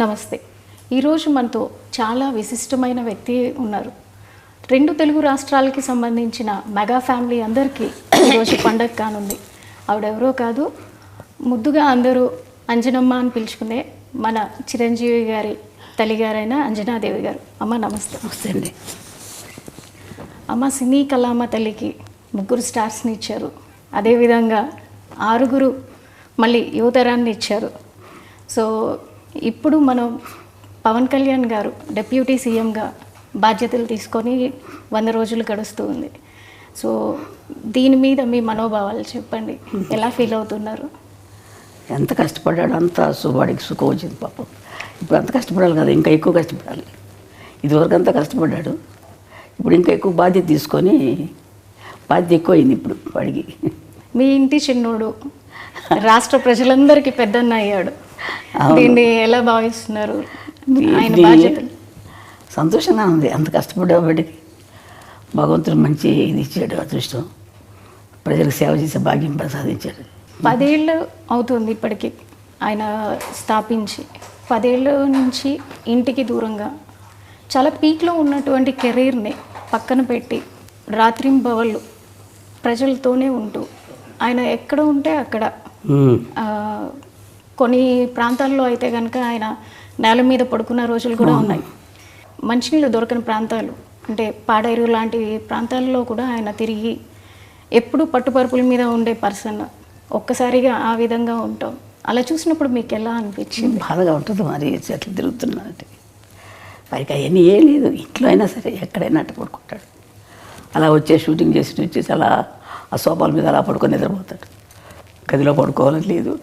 నమస్తే. ఈరోజు మనతో చాలా విశిష్టమైన వ్యక్తి ఉన్నారు. 2 తెలుగు రాష్ట్రాలకి సంబంధించిన మెగా ఫ్యామిలీ అందరికీ ఈరోజు పండగ కానుంది. ఆవిడెవరో కాదు, ముద్దుగా అందరూ అంజనమ్మ అని పిలుచుకునే మన చిరంజీవి గారి తల్లిగారైన అంజనాదేవి గారు. అమ్మ నమస్తే. నమస్తే అండి. అమ్మ సినీ కళామ తల్లికి 3 స్టార్స్ని ఇచ్చారు. అదేవిధంగా 6 మళ్ళీ యువతరాన్ని ఇచ్చారు. సో ఇప్పుడు మనం పవన్ కళ్యాణ్ గారు డిప్యూటీ సీఎంగా బాధ్యతలు తీసుకొని 100 రోజులు గడుస్తూ ఉంది. సో దీని మీద మీ మనోభావాలు చెప్పండి. ఎలా ఫీల్ అవుతున్నారు? ఎంత కష్టపడ్డాడు అంత వాడికి సుఖం వచ్చింది పాపం. ఇప్పుడు అంత కష్టపడాలి కదా, ఇంకా ఎక్కువ కష్టపడాలి. ఇదివరకు అంతా కష్టపడ్డాడు, ఇప్పుడు ఇంకా ఎక్కువ బాధ్యత తీసుకొని బాధ్యత ఎక్కువ అయింది ఇప్పుడు వాడికి. మీ ఇంటి చిన్నోడు రాష్ట్ర ప్రజలందరికీ పెద్దన్న అయ్యాడు. దీన్ని ఎలా భావిస్తున్నారు? ఆయన బాధ్యతలు సంతోషంగా ఉంది. అంత కష్టపడ్డా వాడికి భగవంతుడు మంచి ఇది ఇచ్చాడు, అదృష్టం. ప్రజలకు సేవ చేసే భాగ్యం ప్రసాదించాడు. 10 ఏళ్ళు అవుతుంది ఇప్పటికి ఆయన స్థాపించి. 10 ఏళ్ళ నుంచి ఇంటికి దూరంగా చాలా పీక్లో ఉన్నటువంటి కెరీర్ని పక్కన పెట్టి రాత్రింబవళ్ళు ప్రజలతోనే ఉంటూ ఆయన ఎక్కడ ఉంటే అక్కడ, కొన్ని ప్రాంతాల్లో అయితే కనుక ఆయన నేల మీద పడుకున్న రోజులు కూడా ఉన్నాయి. మంచినీళ్ళు దొరకని ప్రాంతాలు అంటే పాడేరు లాంటి ప్రాంతాల్లో కూడా ఆయన తిరిగి ఎప్పుడు పట్టుపరుపుల మీద ఉండే పర్సన్. ఒక్కసారిగా ఆ విధంగా ఉంటాం. అలా చూసినప్పుడు మీకు ఎలా అనిపించింది? బాధగా ఉంటుంది. మరి చెట్లు తిరుగుతున్నారంటే వారికి అవన్నీ ఏ లేదు. ఇంట్లో అయినా సరే ఎక్కడైనా అట్ట పడుకుంటాడు. అలా షూటింగ్ వచ్చేసి అలా ఆ సోఫాల మీద అలా పడుకొని నిద్రపోతాడు. గదిలో పడుకోవాలని లేదు.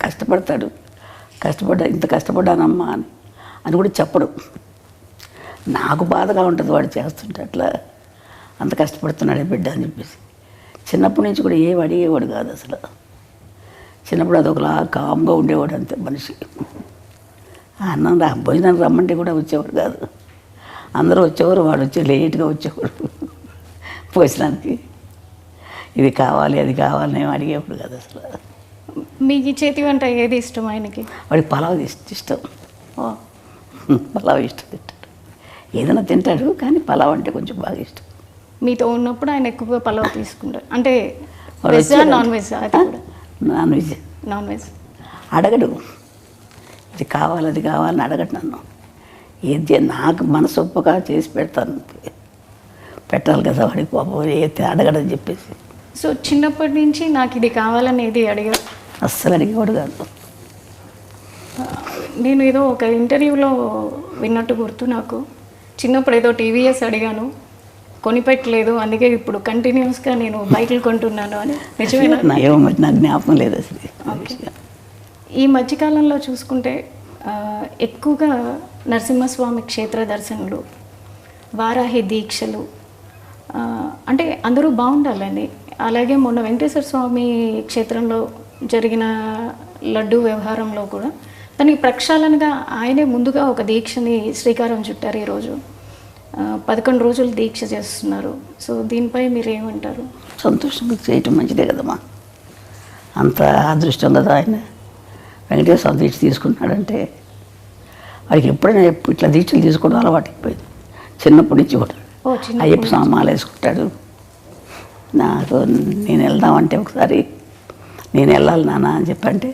కష్టపడతాడు. ఇంత కష్టపడ్డానమ్మా అని కూడా చెప్పడు. నాకు బాధగా ఉంటుంది వాడు చేస్తుంటే, అట్లా అంత కష్టపడుతున్నాడే బిడ్డ అని చెప్పేసి. చిన్నప్పటి నుంచి కూడా ఏం అడిగేవాడు కాదు అసలు. చిన్నప్పుడు అదొకలా కామ్గా ఉండేవాడు అంతే మనిషి. అన్నం భోజనానికి రమ్మంటే కూడా వచ్చేవాడు కాదు. అందరూ వచ్చేవారు, వాడు లేట్గా వచ్చేవాడు భోజనానికి. ఇది కావాలి అది కావాలని ఏం అడిగేవాడు కాదు అసలు. మీకు చేతి వంట ఏది ఇష్టం ఆయనకి? వాడికి పలావ్ ఇష్టం. పలావ్ ఇష్టం తింటాడు. ఏదైనా తింటాడు కానీ పలావ్ అంటే కొంచెం బాగా ఇష్టం. మీతో ఉన్నప్పుడు ఆయన ఎక్కువగా పలావ్ తీసుకుంటారు అంటే వెజ్ నాన్ వెజ్? అది కూడా నాన్ వెజ్. నాన్ వెజ్ అడగడు. ఇది కావాలి అది కావాలని అడగడు నన్ను. ఏది నాకు మనసు ఒప్పగా చేసి పెడతాను. పెట్టాలి కదా వాడికి పాపం, ఏది అడగడని చెప్పేసి. సో చిన్నప్పటి నుంచి నాకు ఇది కావాలనేది అడిగారు? అస్సలు అడిగేవాడు కాదు. నేను ఏదో ఒక ఇంటర్వ్యూలో విన్నట్టు గుర్తు నాకు. చిన్నప్పుడు ఏదో టీవీఎస్ అడిగాను, కొనిపెట్టలేదు, అందుకే ఇప్పుడు కంటిన్యూస్గా నేను బైకులు కొంటున్నాను అని. నిజమేనా? ఏమో మరి నాకు జ్ఞాపకం లేదు అసలు. ఈ మధ్యకాలంలో చూసుకుంటే ఎక్కువగా నరసింహస్వామి క్షేత్ర దర్శనలు, వారాహి దీక్షలు, అంటే అందరూ బాగుండాలని. అలాగే మొన్న వెంకటేశ్వర స్వామి క్షేత్రంలో జరిగిన లడ్డు వ్యవహారంలో కూడా దానికి ప్రక్షాళనగా ఆయనే ముందుగా ఒక దీక్షని శ్రీకారం చుట్టారు. ఈరోజు 11 రోజులు దీక్ష చేస్తున్నారు. సో దీనిపై మీరు ఏమంటారు? సంతోషంగా చేయటం మంచిదే కదమ్మా. అంత అదృష్టం కదా ఆయన. వెంకటేశ్వర స్వామి దీక్ష తీసుకున్నాడంటే వాడికి ఎప్పుడైనా ఇట్లా దీక్షలు తీసుకోవడం అలవాటు అయిపోయింది. చిన్నప్పటి నుంచి కూడా అయ్యప్ప స్వామి మాల వేసుకుంటాడు. నాకు నేను వెళ్దామంటే ఒకసారి నేను వెళ్ళాలి నాన్న అని చెప్పంటే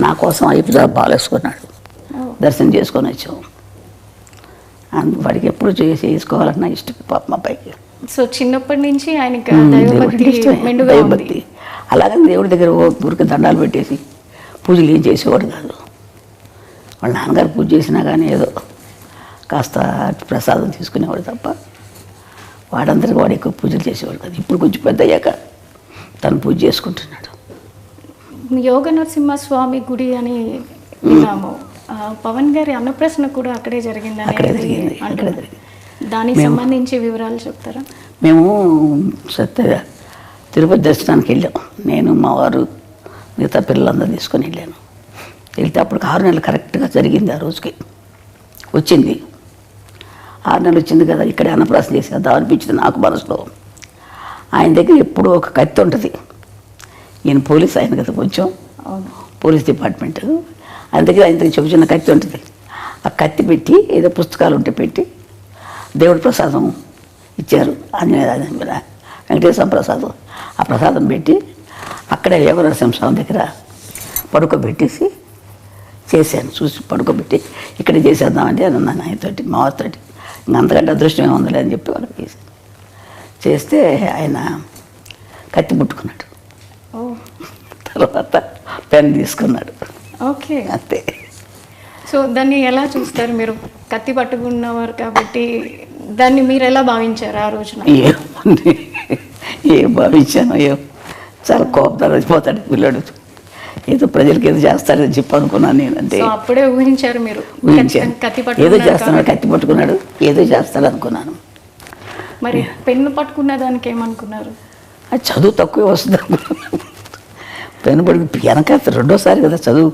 నా కోసం అయ్యప్ప స్వామి మాల వేసుకున్నాడు. దర్శనం చేసుకొని వచ్చాము. వాడికి ఎప్పుడు చేసుకోవాలన్నా ఇష్టం పాప మా పైకి. సో చిన్నప్పటి నుంచి ఆయనకి దైవభక్తి. అలాగని దేవుడి దగ్గర ఊరికి దండాలు పెట్టేసి పూజలు ఏం చేసేవాడు కాదు. వాళ్ళ నాన్నగారు పూజ చేసినా కానీ ఏదో కాస్త ప్రసాదం తీసుకునేవాడు తప్ప వాడందరికీ వాడు ఎక్కువ పూజలు చేసేవాడు కాదు. ఇప్పుడు కొంచెం పెద్ద అయ్యాక తను పూజ చేసుకుంటున్నాడు. యోగ నరసింహస్వామి గుడి అని విన్నాము. పవన్ గారి అన్నప్రసన్న కూడా అక్కడే జరిగిందని. అక్కడే జరిగింది. దానికి సంబంధించి వివరాలు చెప్తారా? మేము తిరుపతి దర్శనానికి వెళ్ళాం. నేను మా వారు మిగతా పిల్లలందరూ తీసుకొని వెళ్ళాను. వెళ్తే అప్పటికి 6 నెలలు కరెక్ట్గా జరిగింది. ఆ రోజుకి వచ్చింది. 6 నెలలు వచ్చింది కదా, ఇక్కడే అన్నప్రాసన చేసేద్దాం అనిపించింది నాకు మనసులో. ఆయన దగ్గర ఎప్పుడూ ఒక కత్తి ఉంటుంది. ఈయన పోలీస్ ఆయన కదా, కొంచెం పోలీస్ డిపార్ట్మెంట్. అందుకే ఆయన చిన్న కత్తి ఉంటుంది, ఆ కత్తి పెట్టి ఏదో పుస్తకాలు ఉంటే పెట్టి దేవుడి ప్రసాదం ఇచ్చారు. వెంకటేశ్వర ప్రసాదం, ఆ ప్రసాదం పెట్టి అక్కడే యోగ నరసింహస్వామి దగ్గర పడుకోబెట్టేసి చేశాను. చూసి పడుకోబెట్టి ఇక్కడే చేసేద్దామంటే అని అన్నాను ఆయనతోటి, మా వారితోటి. ఇంకా అంతకంటే అదృష్టం ఏముందిలే అని చెప్పి వాళ్ళకి చేశాను. చేస్తే ఆయన కత్తి పుట్టుకున్నాడు. తర్వాత పెన్ తీసుకున్నాడు. ఓకే, అంతే. సో దాన్ని ఎలా చూస్తారు మీరు? కత్తి పట్టుకున్నవారు కాబట్టి దాన్ని మీరు ఎలా భావించారు ఆ రోజున? ఏం భావించాను, చాలా కోపంతో వచ్చిపోతాడు పిల్లడు, ఏదో ప్రజలకి ఏదో చేస్తాడని చెప్పి అనుకున్నాను నేను. అంటే అప్పుడే ఊహించారు మీరు? కత్తి ఏదో చేస్తున్నాడు, కత్తి పట్టుకున్నాడు, ఏదో చేస్తాడు అనుకున్నాను. మరి పెన్ను పట్టుకున్న దానికి ఏమనుకున్నారు? అది చదువు తక్కువే వస్తుంది అనుకున్నాను. పెన్ను పట్టుకు వెనక రెండోసారి కదా చదువు.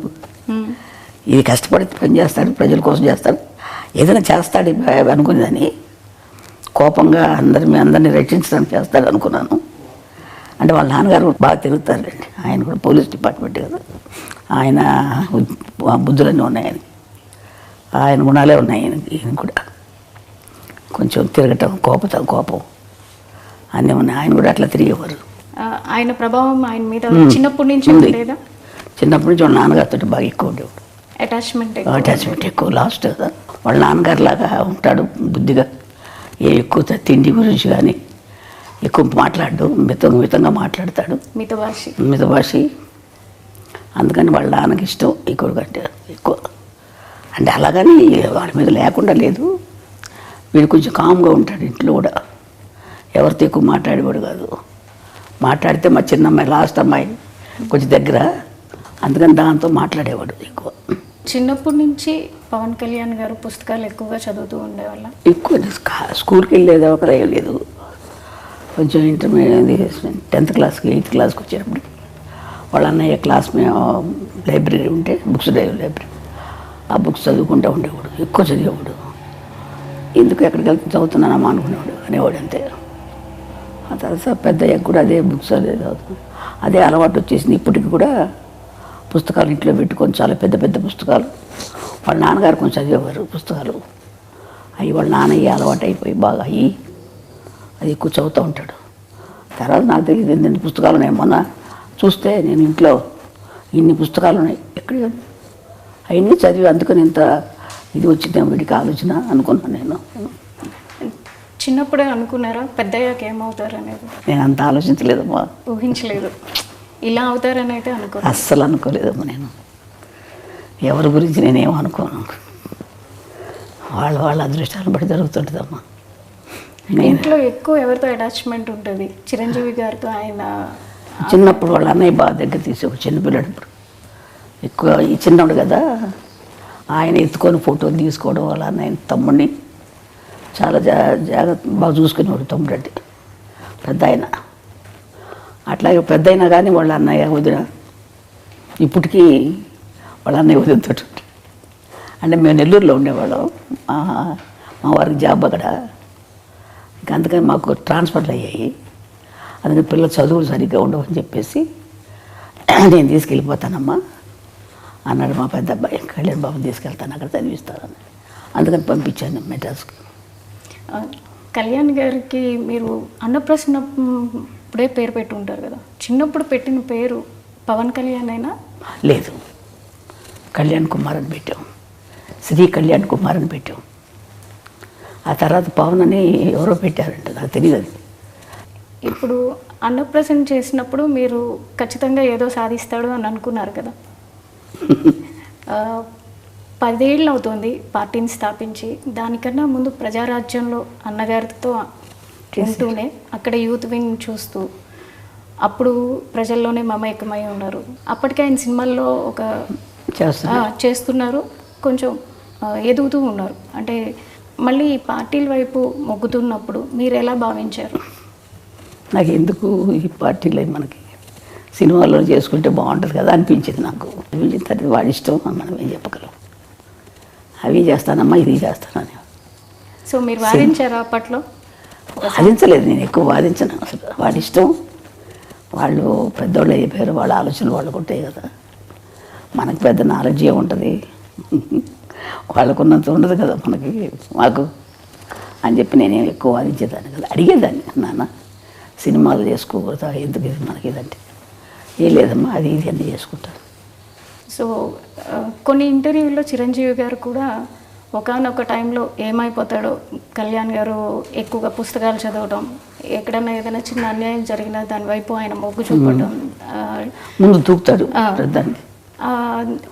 ఇది కష్టపడి పని చేస్తాడు, ప్రజల కోసం చేస్తాడు, ఏదైనా చేస్తాడు అనుకునేదని. కోపంగా అందరినీ రక్షించడానికి చేస్తాడు అనుకున్నాను. అంటే వాళ్ళ నాన్నగారు బాగా తిరుగుతారండి, ఆయన కూడా పోలీస్ డిపార్ట్మెంట్ కదా, ఆయన బుద్ధులన్నీ ఉన్నాయి ఆయనకి, ఆయన గుణాలే ఉన్నాయి ఈయన కూడా. కొంచెం తిరగటం, కోపం అన్నీ ఉన్నాయి. ఆయన కూడా అట్లా తిరిగేవారు. ఆయన ప్రభావం ఆయన మీద చిన్నప్పటి నుంచి ఉండేదా? చిన్నప్పటి నుంచి వాళ్ళ నాన్నగారితో బాగా ఎక్కువ ఉండేవాడు. అటాచ్మెంట్ ఎక్కువ. లాస్ట్ కదా వాళ్ళ నాన్నగారు లాగా ఉంటాడు, బుద్ధిగా. ఎక్కువ తిండి గురించి కానీ ఎక్కువ మాట్లాడు, మితంగా మాట్లాడతాడు, మితభాషి. అందుకని వాళ్ళ నాన్నకి ఇష్టం ఎక్కువ కంటే ఎక్కువ. అంటే అలాగని వాడి మీద లేకుండా లేదు, వీడు కొంచెం కామ్గా ఉంటాడు ఇంట్లో కూడా, ఎవరితో ఎక్కువ మాట్లాడేవాడు కాదు. మాట్లాడితే మా చిన్నమ్మాయి, లాస్ట్ అమ్మాయి కొంచెం దగ్గర, అందుకని దాంతో మాట్లాడేవాడు ఎక్కువ. చిన్నప్పటి నుంచి పవన్ కళ్యాణ్ గారు పుస్తకాలు ఎక్కువగా చదువుతూ ఉండేవాళ్ళ? ఎక్కువ స్కూల్కి వెళ్ళేది ఒక లేదు. కొంచెం ఇంటర్మీడియట్ 10th క్లాస్కి 8th క్లాస్కి వచ్చేటప్పుడు వాళ్ళ అన్నయ్య క్లాస్ మేము లైబ్రరీ ఉంటే, బుక్స్ లైబ్రరీ, ఆ బుక్స్ చదువుకుంటూ ఉండేవాడు, ఎక్కువ చదివేవాడు. ఎందుకు ఎక్కడికి వెళ్తే చదువుతున్నానమ్మా అనుకునేవాడు, అనేవాడు అంతే. ఆ తర్వాత పెద్దయ్యకు కూడా అదే బుక్స్ అదే చదువుతున్నాడు, అదే అలవాటు వచ్చేసింది. ఇప్పటికి కూడా పుస్తకాలు ఇంట్లో పెట్టుకొని, చాలా పెద్ద పెద్ద పుస్తకాలు. వాళ్ళ నాన్నగారు కొంచెం చదివేవారు పుస్తకాలు, అవి వాళ్ళ నాన్నయ్య అలవాటు అయిపోయి బాగా అయ్యి అది ఎక్కువ చదువుతూ ఉంటాడు. తర్వాత నాకు తెలియదు ఎన్ని పుస్తకాలు ఉన్నాయి. మొన్న చూస్తే నేను ఇంట్లో ఇన్ని పుస్తకాలు ఉన్నాయి, ఎక్కడ అవన్నీ చదివి అందుకని ఇంత ఇది వచ్చిందే వీడికి ఆలోచన అనుకున్నాను నేను. చిన్నప్పుడే అనుకున్నారా పెద్దయ్యాక ఏమవుతారు అనేది? నేను అంత ఆలోచించలేదమ్మా, ఊహించలేదు ఇలా అవుతారని అయితే అస్సలు అనుకోలేదమ్మా. నేను ఎవరి గురించి నేనేమో అనుకోను, వాళ్ళ అదృష్టాలను బట్టి జరుగుతుంటుందమ్మా. ఇంట్లో ఎక్కువ ఎవరితో అటాచ్మెంట్ ఉంటుంది? చిరంజీవి గారితో. ఆయన చిన్నప్పుడు వాళ్ళ అన్నయ్య బాగా దగ్గర తీసి, ఒక చిన్నపిల్లడప్పుడు ఎక్కువ, ఈ చిన్నప్పుడు కదా ఆయన ఎత్తుకొని ఫోటోలు తీసుకోవడం, వాళ్ళ అన్నయ్య తమ్ముడిని చాలా జాగ్రత్త బాగా చూసుకునేవాడు తమ్ముడు. అంటే పెద్ద ఆయన అట్లాగే పెద్ద అయినా కానీ వాళ్ళ అన్నయ్య వదిన ఇప్పటికీ వాళ్ళ అన్నయ్య వదినతో అంటే మేము నెల్లూరులో ఉండేవాళ్ళం, మా వారికి జాబ్ అక్కడ. ఇంకా అందుకని మాకు ట్రాన్స్ఫర్లు అయ్యాయి. అందుకని పిల్లలు చదువులు సరిగ్గా ఉండవని చెప్పేసి నేను తీసుకెళ్ళిపోతానమ్మా అన్నాడు మా పెద్ద అబ్బాయి. కళ్యాణ్ బాబుని తీసుకెళ్తాను, అక్కడ చదివిస్తానని. అందుకని పంపించాను మెడ్రాస్కి. కళ్యాణ్ గారికి మీరు అన్నప్రసన్నప్పుడే పేరు పెట్టి ఉంటారు కదా, చిన్నప్పుడు పెట్టిన పేరు పవన్ కళ్యాణ్ అయినా? లేదు, కళ్యాణ్ కుమార్ అని పెట్టాం, శ్రీ కళ్యాణ్ కుమార్ అని పెట్టాం. ఆ తర్వాత పవన్ అని ఎవరో పెట్టారంట, నాకు తెలియదు అది. ఇప్పుడు అన్నప్రసన్న చేసినప్పుడు మీరు ఖచ్చితంగా ఏదో సాధిస్తాడు అని అనుకున్నారు కదా. 10 ఏళ్ళు అవుతుంది పార్టీని స్థాపించి. దానికన్నా ముందు ప్రజారాజ్యంలో అన్నగారితో ఉంటూనే అక్కడ యూత్ వింగ్ చూస్తూ అప్పుడు ప్రజల్లోనే మమేకమై ఉన్నారు. అప్పటికే ఆయన సినిమాల్లో ఒక చేస్తున్నారు, కొంచెం ఎదుగుతూ ఉన్నారు. అంటే మళ్ళీ పార్టీల వైపు మొగ్గుతున్నప్పుడు మీరు ఎలా భావించారు? నాకు ఎందుకు ఈ పార్టీలు మనకి సినిమాల్లో చేసుకుంటే బాగుంటుంది కదా అనిపించింది నాకు. అనిపించిన తర్వాత వాడి ఇష్టం, మనం ఏం చెప్పగలం. అవి చేస్తానమ్మా, ఇది చేస్తానని. సో మీరు వాదించారా అప్పట్లో? వాదించలేదు, నేను ఎక్కువ వాదించను అసలు. వాడి ఇష్టం, వాళ్ళు పెద్దోళ్ళు అయిపోయారు, వాళ్ళ ఆలోచనలు వాళ్ళకు ఉంటాయి కదా. మనకు పెద్ద నాలెడ్జ్ ఏముంటుంది, వాళ్ళకున్నంత ఉండదు కదా మనకి, మాకు అని చెప్పి నేనేం ఎక్కువ వాదించేదాన్ని కదా. అడిగేదాన్ని, నాన్న సినిమాలు చేసుకోకూడదా, ఎందుకు ఇది మనకి ఇదంటే, ఏం లేదమ్మా అది ఇది అన్నీ చేసుకుంటాను. సో కొన్ని ఇంటర్వ్యూల్లో చిరంజీవి గారు కూడా ఒకానొక టైంలో ఏమైపోతాడో, కళ్యాణ్ గారు ఎక్కువగా పుస్తకాలు చదవడం, ఎక్కడన్నా ఏదైనా చిన్న అన్యాయం జరిగినా దాని వైపు ఆయన మొగ్గు చూపడం, ముందు దూకుతాడు దాన్ని.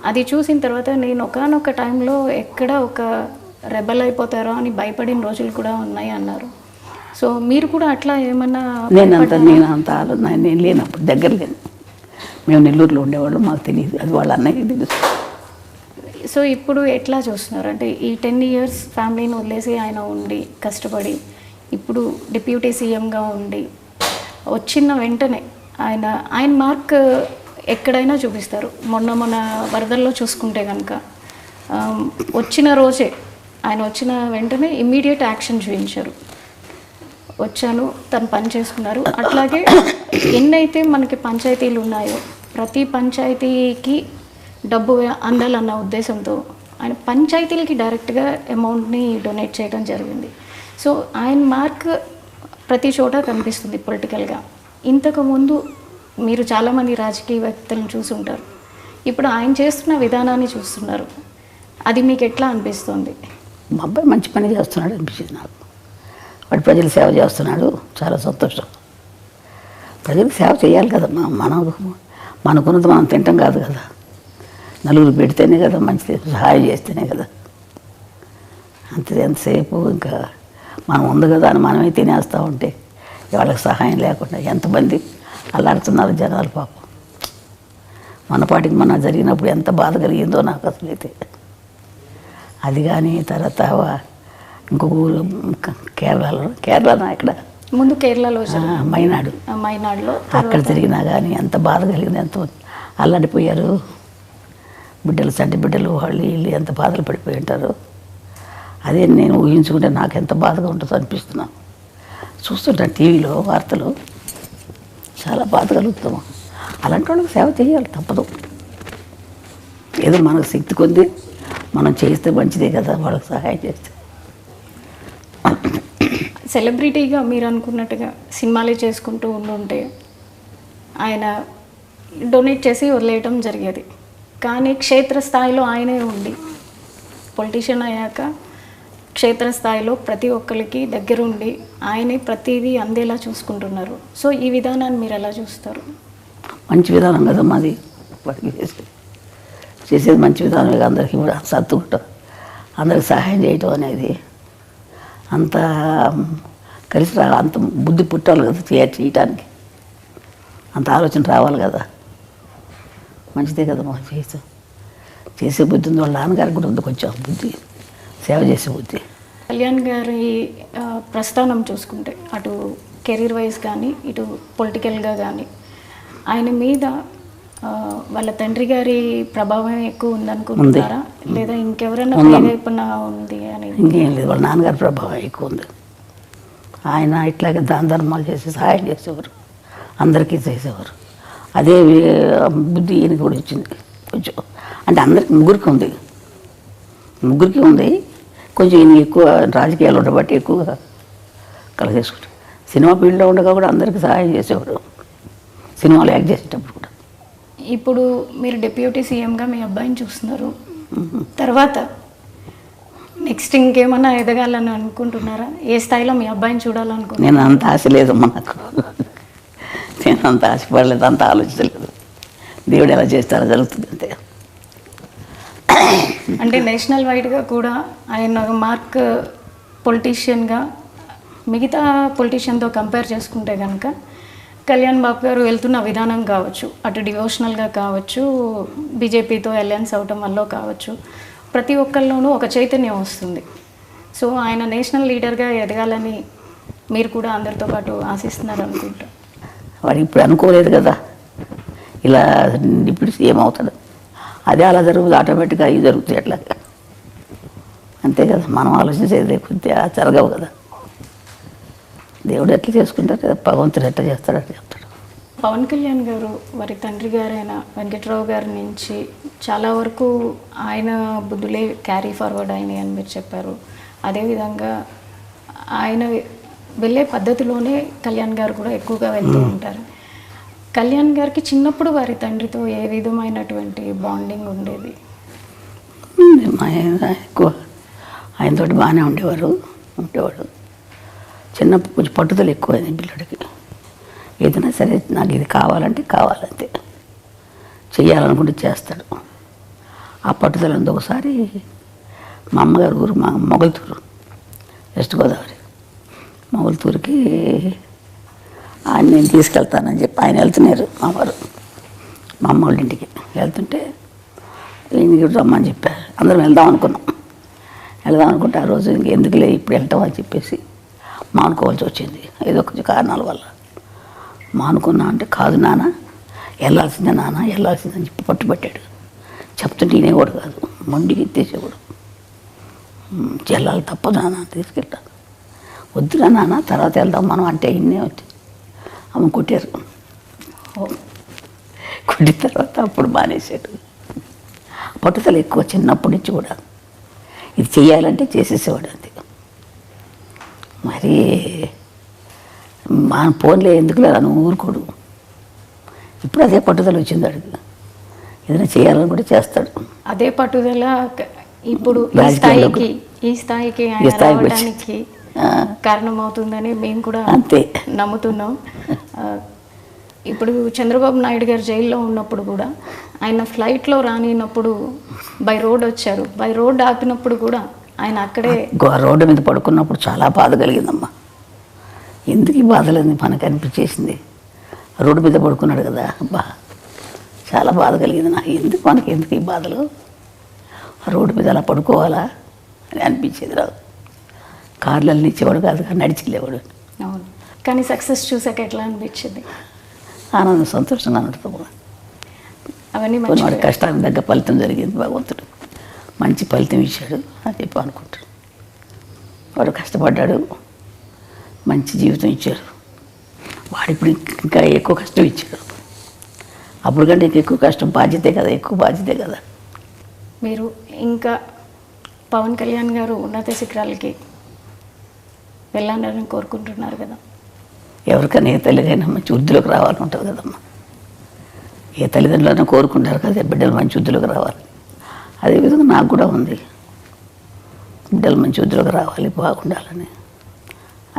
అది చూసిన తర్వాత నేను ఒకానొక టైంలో ఎక్కడ ఒక రెబల్ అయిపోతారో అని భయపడిన రోజులు కూడా ఉన్నాయి అన్నారు. సో మీరు కూడా అట్లా ఏమన్నా? నేను లేనప్పుడు దగ్గర లేను, మేము నెల్లూరులో ఉండేవాళ్ళు, మాకు తెలియదు, అది వాళ్ళ అన్నయ్య తెలుసు. సో ఇప్పుడు ఎట్లా చూస్తున్నారు అంటే ఈ 10 years ఫ్యామిలీని వదిలేసి ఆయన ఉండి కష్టపడి ఇప్పుడు డిప్యూటీ సీఎంగా ఉండి వచ్చిన వెంటనే ఆయన మార్క్ ఎక్కడైనా చూపిస్తారు. మొన్న వరదల్లో చూసుకుంటే కనుక వచ్చిన రోజే ఆయన వచ్చిన వెంటనే ఇమ్మీడియట్ యాక్షన్ చూపించారు. వచ్చాను, తను పని చేసుకున్నారు. అట్లాగే ఎన్నైతే మనకి పంచాయతీలు ఉన్నాయో ప్రతి పంచాయతీకి డబ్బు అందాలన్న ఉద్దేశంతో ఆయన పంచాయతీలకి డైరెక్ట్గా అమౌంట్ని డొనేట్ చేయడం జరిగింది. సో ఆయన మార్క్ ప్రతి చోట కనిపిస్తుంది పొలిటికల్గా. ఇంతకుముందు మీరు చాలామంది రాజకీయవేత్తలను చూసుంటారు, ఇప్పుడు ఆయన చేస్తున్న విధానాన్ని చూస్తున్నారు, అది మీకు ఎట్లా అనిపిస్తుంది? మా అబ్బాయి మంచి పని చేస్తున్నాడు అనిపించింది నాకు. వాడు ప్రజలు సేవ చేస్తున్నాడు, చాలా సంతోషం. ప్రజలకు సేవ చేయాలి కదమ్మా, మనకున్నది మనం తింటాం కాదు కదా, నలుగురు పెడితేనే కదా మంచిది, సహాయం చేస్తేనే కదా. అంతే, ఎంతసేపు ఇంకా మనం ఉంది కదా అని మనమే తినేస్తూ ఉంటే వాళ్ళకి సహాయం లేకుండా ఎంతమంది అల్లాడుతున్నారు జనాలు పాపం. మన పాటికి మన జరిగినప్పుడు ఎంత బాధ కలిగిందో నాకు అసలు అయితే. అది కానీ తర్వాత ఇంకొక ఊరు కేరళలో ఇక్కడ ముందు కేరళలో మైనాడులో అక్కడ జరిగినా కానీ ఎంత బాధ కలిగింది, ఎంత అల్లాడిపోయారు బిడ్డలు, చంటి బిడ్డలు, వాళ్ళు వీళ్ళు ఎంత బాధలు పడిపోయి ఉంటారు. అదే నేను ఊహించుకుంటే నాకు ఎంత బాధగా ఉంటుందో అనిపిస్తున్నాను. చూస్తుంటాను టీవీలో వార్తలు, చాలా బాధ కలుగుతాము. అలాంటి వాళ్ళకి సేవ చేయాలి, తప్పదు. ఏదో మనకు శక్తి కొద్ది మనం చేస్తే మంచిదే కదా, వాళ్ళకి సహాయం చేస్తే. సెలబ్రిటీగా మీరు అనుకున్నట్టుగా సినిమాలే చేసుకుంటూ ఉంటే ఆయన డొనేట్ చేసి వదిలేయటం జరిగేది. కానీ క్షేత్రస్థాయిలో ఆయనే ఉండి పొలిటీషియన్ అయ్యాక క్షేత్రస్థాయిలో ప్రతి ఒక్కరికి దగ్గరుండి ఆయనే ప్రతిదీ అందేలా చూసుకుంటున్నారు. సో ఈ విధానాన్ని మీరు ఎలా చూస్తారు? మంచి విధానం కదా మాది, వాటికి చేసేది మంచి విధానమే. అందరికీ కూడా సర్దుకుంటాం, అందరికి సహాయం చేయటం అనేది అంత కలిసి రావాలి, అంత బుద్ధి పుట్టాలి కదా చేయటానికి, అంత ఆలోచన రావాలి కదా. మంచిదే కదా మాకు చేసే బుద్ధి ఉంది. వాళ్ళ నాన్నగారికి కూడా ఉంది కొంచెం బుద్ధి, సేవ చేసే బుద్ధి. కళ్యాణ్ గారి ప్రస్థానం చూసుకుంటే అటు కెరీర్ వైజ్ కానీ ఇటు పొలిటికల్గా కానీ ఆయన మీద వాళ్ళ తండ్రి గారి ప్రభావం ఎక్కువ ఉందనుకుంటున్నారా, లేదా ఇంకెవరైనా ప్రేరేపణ ఉంది అని? ఇంకేం లేదు, వాళ్ళ నాన్నగారి ప్రభావం ఎక్కువ ఉంది. ఆయన ఇట్లాగే దాన ధర్మాలు చేసి సహాయం చేసేవారు, అందరికీ చేసేవారు. అదే బుద్ధి ఈయనకి కూడా వచ్చింది కొంచెం. అంటే అందరికి ముగ్గురికి ఉంది కొంచెం. ఈయన ఎక్కువ రాజకీయాలు ఉండబట్టి ఎక్కువగా కలిగేసుకుంటారు. సినిమా ఫీల్డ్లో ఉండగా కూడా అందరికీ సహాయం చేసేవారు, సినిమాలు యాక్ట్ చేసేటప్పుడు కూడా. ఇప్పుడు మీరు డిప్యూటీ సీఎంగా మీ అబ్బాయిని చూస్తున్నారు, తర్వాత నెక్స్ట్ ఇంకేమన్నా ఎదగాలని అనుకుంటున్నారా? ఏ స్థాయిలో మీ అబ్బాయిని చూడాలనుకుంటున్నారు? నేను అంత ఆశ లేదమ్మా నాకు, నేను అంత ఆశపడలేదు, అంత ఆలోచించలేదు. దేవుడు ఎలా చేస్తారో జరుగుతుంది అంతే. అంటే నేషనల్ వైడ్గా కూడా ఆయన మార్క్ పొలిటీషియన్గా మిగతా పొలిటీషియన్తో కంపేర్ చేసుకుంటే కనుక కళ్యాణ్ బాబు గారు వెళ్తున్న విధానం కావచ్చు, అటు డివోషనల్గా కావచ్చు, బీజేపీతో అలయన్స్ అవటం వల్ల కావచ్చు, ప్రతి ఒక్కరిలోనూ ఒక చైతన్యం వస్తుంది. సో ఆయన నేషనల్ లీడర్గా ఎదగాలని మీరు కూడా అందరితో పాటు ఆశిస్తున్నారు అనుకుంటా. వాడు ఇప్పుడు అనుకోలేదు కదా ఇలా డిప్యూటీ సీఎం అవుతాడు, అదే అలా జరుగుతుంది, ఆటోమేటిక్గా అవి జరుగుతాయి అట్లా. అంతే కదా, మనం ఆలోచించేది కొద్దిగా జరగవు కదా. దేవుడు ఎట్లా చేసుకుంటారు, భగవంతుడు ఎట్లా చేస్తాడు అట్లా చెప్తాడు. పవన్ కళ్యాణ్ గారు వారి తండ్రి గారైన వెంకట్రావు గారి నుంచి చాలా వరకు ఆయన బుద్ధులే క్యారీ ఫార్వర్డ్ అయినాయి అని మీరు చెప్పారు. అదేవిధంగా ఆయన వెళ్ళే పద్ధతిలోనే కళ్యాణ్ గారు కూడా ఎక్కువగా వెళ్తూ ఉంటారు. కళ్యాణ్ గారికి చిన్నప్పుడు వారి తండ్రితో ఏ విధమైనటువంటి బాండింగ్ ఉండేది? ఎక్కువ ఆయనతోటి బాగానే ఉండేవాడు. చిన్నప్పుడు కొంచెం పట్టుదల ఎక్కువ అయింది పిల్లడికి. ఏదైనా సరే నాకు ఇది కావాలంటే కావాలంతే, చెయ్యాలనుకుంటే చేస్తాడు. ఆ పట్టుదల ఉంది. ఒకసారి మా అమ్మగారు ఊరు మా మొగల్తూరు, వెస్ట్ గోదావరి, మొగల్తూరుకి ఆయన నేను తీసుకెళ్తానని చెప్పి ఆయన వెళ్తున్నారు. మా వారు మా అమ్మ వాళ్ళ ఇంటికి వెళ్తుంటే ఈయనకి రమ్మని చెప్పారు. అందరం వెళ్దాం అనుకుంటే ఆ రోజు ఇంకెందుకులే ఇప్పుడు వెళ్తాం అని చెప్పేసి మానుకోవాల్సి వచ్చింది. ఏదో కొంచెం కారణాల వల్ల మానుకున్నా. అంటే కాదు నాన్న, వెళ్ళాల్సిందే నాన్న, వెళ్ళాల్సిందని చెప్పి పట్టుబట్టాడు. చెప్తుంటే వినేవాడు కాదు, మొండికి ఎత్తేసేవాడు. వెళ్ళాలి, తప్పదు నాన్న, తీసుకెళ్తాను. వద్దురా నాన్న, తర్వాత వెళ్దాం మనం అంటే ఇన్నే వచ్చి అమ్మ కొట్టారు. కొట్టిన తర్వాత అప్పుడు మానేశాడు. పట్టుదల ఎక్కువ చిన్నప్పటి నుంచి కూడా. ఇది చెయ్యాలంటే చేసేసేవాడు అంతే. మరి మా ఫోన్లే ఎందుకు లేదా నువ్వు ఊరుకోడు. ఇప్పుడు అదే పట్టుదల వచ్చింది అడిగి. ఏదైనా చేయాలని కూడా చేస్తాడు. అదే పట్టుదల ఇప్పుడు ఈ స్థాయికి రావడానికి కారణమవుతుందని మేము కూడా అంతే నమ్ముతున్నాం. ఇప్పుడు చంద్రబాబు నాయుడు గారు జైల్లో ఉన్నప్పుడు కూడా ఆయన ఫ్లైట్లో రానినప్పుడు బై రోడ్ వచ్చారు. బై రోడ్ ఆపినప్పుడు కూడా ఆయన అక్కడే రోడ్డు మీద పడుకున్నప్పుడు చాలా బాధ కలిగిందమ్మా. ఎందుకు ఈ బాధలేదు మనకు అనిపించేసింది. రోడ్డు మీద పడుకున్నాడు కదా, అబ్బా చాలా బాధ కలిగింది నాకు. ఎందుకు ఈ బాధలు, రోడ్డు మీద అలా పడుకోవాలా అని అనిపించేది. రాదు కార్లలో ఇచ్చేవాడు కాదు, నడిచి వెళ్ళేవాడు. అవును, కానీ సక్సెస్ చూసాక ఎట్లా అనిపించింది? ఆనందం, సంతోషంగా నడుతాము. అవన్నీ వాడి కష్టానికి తగ్గ ఫలితం జరిగింది. భగవంతుడు మంచి ఫలితం ఇచ్చాడు అని చెప్పి అనుకుంటాడు. వాడు కష్టపడ్డాడు, మంచి జీవితం ఇచ్చారు. వాడు ఇప్పుడు ఇంకా ఎక్కువ కష్టం ఇచ్చాడు. అప్పుడు కంటే ఎక్కువ కష్టం బాధ్యతే కదా, ఎక్కువ బాధ్యతే కదా. మీరు ఇంకా పవన్ కళ్యాణ్ గారు ఉన్నత శిఖరాలకి వెళ్ళాలని కోరుకుంటున్నారు కదా. ఎవరికైనా ఏ తల్లికైనా మంచి వృద్ధిలోకి రావాలని ఉంటుంది కదమ్మా. ఏ తల్లిదండ్రులైనా కోరుకుంటారు కదా బిడ్డలు మంచి వృద్ధిలోకి రావాలి. అదేవిధంగా నాకు కూడా ఉంది, బిడ్డలు మంచి వృద్ధిలోకి రావాలి, బాగుండాలని.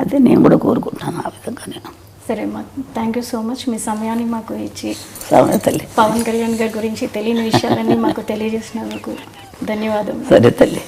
అదే నేను కూడా కోరుకుంటున్నాను ఆ విధంగా. నేను సరే అమ్మా, థ్యాంక్ యూ సో మచ్. మీ సమయాన్ని మాకు ఇచ్చి తల్లి పవన్ కళ్యాణ్ గారి గురించి తెలియని విషయాలన్నీ మాకు తెలియజేసినందుకు ధన్యవాదాలు. సరే తల్లి.